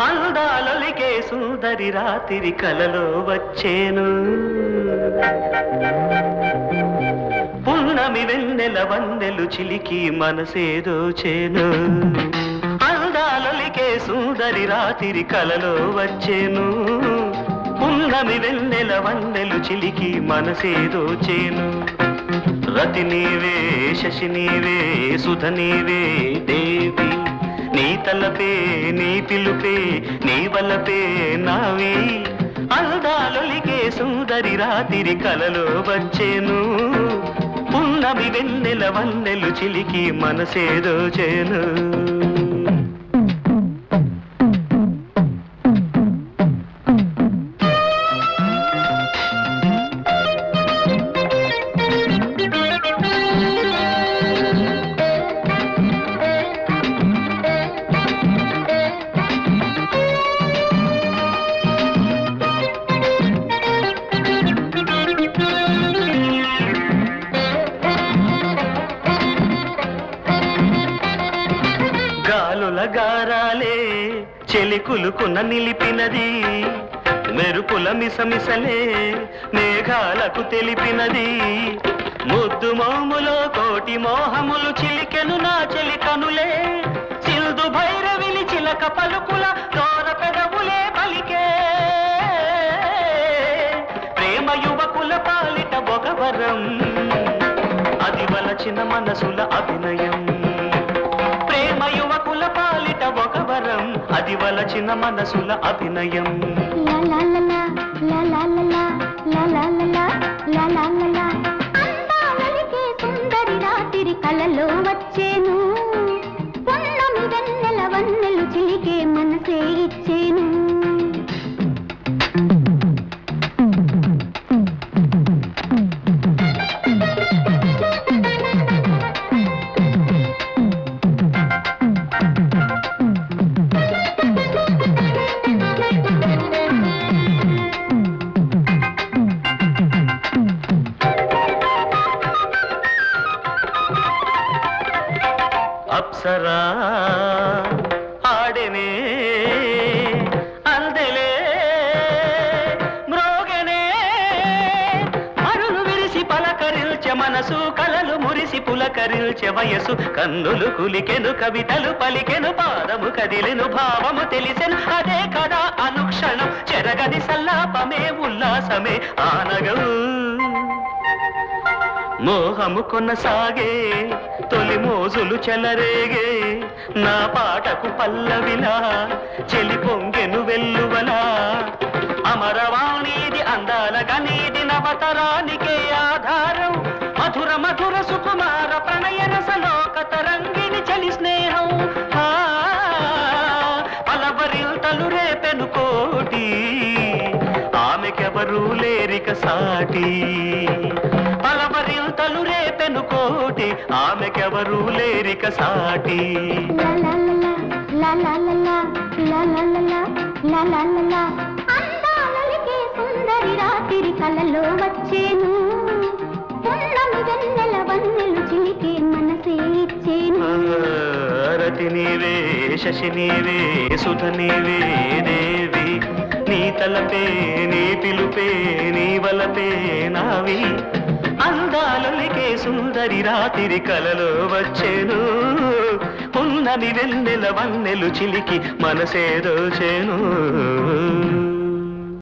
అందాలొలికే సుందరి రాత్రి కలలో వచ్చేను పున్నమి వెన్నెల వన్నెలు చిలికి మనసేదో చేను అందాలొలికే సుందరి రాత్రి కలలో వచ్చేను పున్నమి వెన్నెల వన్నెలు చిలికి మనసేదో చేను రతి నీవే శశి నీవే సుధ నీవే దేవి నీ తలపే నీ పిలుపే నీ వలపే నావి అందాలొలికే సుందరి రాత్రి కలలో వచ్చేను పున్నమి వెన్నెల వన్నెలు చిలికి మనసేదో చేను గారాలే చెలికులుకున్న నిలిపినది మెరుపుల మిసమిసలే మేఘాలకు తెలిపినది ముద్దు మోములో కోటి మోహములు చిలికెను నా చెలి కనులే సిల్దు భైరవిని చిలక పలుకుల దోర పెదవులే పలికే ప్రేమ యువకుల పాలిట బొగవరం అది వలచిన మనసుల అభినయం ప్రేమ యువకుల పాలిట ఒక వరం అది వలచిన మనసుల అభినయం అందాలొలికే సుందరి రాత్రి కలలో వచ్చేను పున్నమి వెన్నెల వన్నెలు చిలికే మనసే ఇచ్చేను అప్సరా ఆడెనే అందెలే మ్రోగెనే అరులు విరిసి పలకరిల్చె మనసు కలలు మురిసి పులకరిల్చె వయసు కన్నులు కులికెను కవితలు పలికెను పాదము కదిలెను భావము తెలిసెను అదే కదా అనుక్షణం చెరగని సల్లాపమే ఉల్లాసమే ఆనగం మోహము కొనసాగే తొలి మోజులు చెలరేగే నా పాటకు పల్లవిలా చెలి పొంగెను వెల్లువలా అమరవాణిది అందాల గనీది నవతరానికే ఆధారం మధుర మధుర సుకుమార ప్రణయ రసలోక తరంగిణి చలి స్నేహం పలవరిల్తలు రేపెను కోటి ఆమెకెవరూ లేరిక సాటి పలవరిల్తలు రేపెను కోటి ఆమెకెవరూ లేరిక సాటి అందాలొలికే సుందరి రాత్రి కలలో వచ్చేను పున్నమి వెన్నెల వన్నెలు చిలికే మనసే ఇచ్చేను రతి నీవే శశి నీవే సుధ నీవే దేవి నీ తలపే నీ పిలుపే నీ వలపే నావి అందాలొలికే సుందరి రాత్రి కలలో వచ్చేను పున్నమి వెన్నెల వన్నెలు చిలికి మనసేదో చేను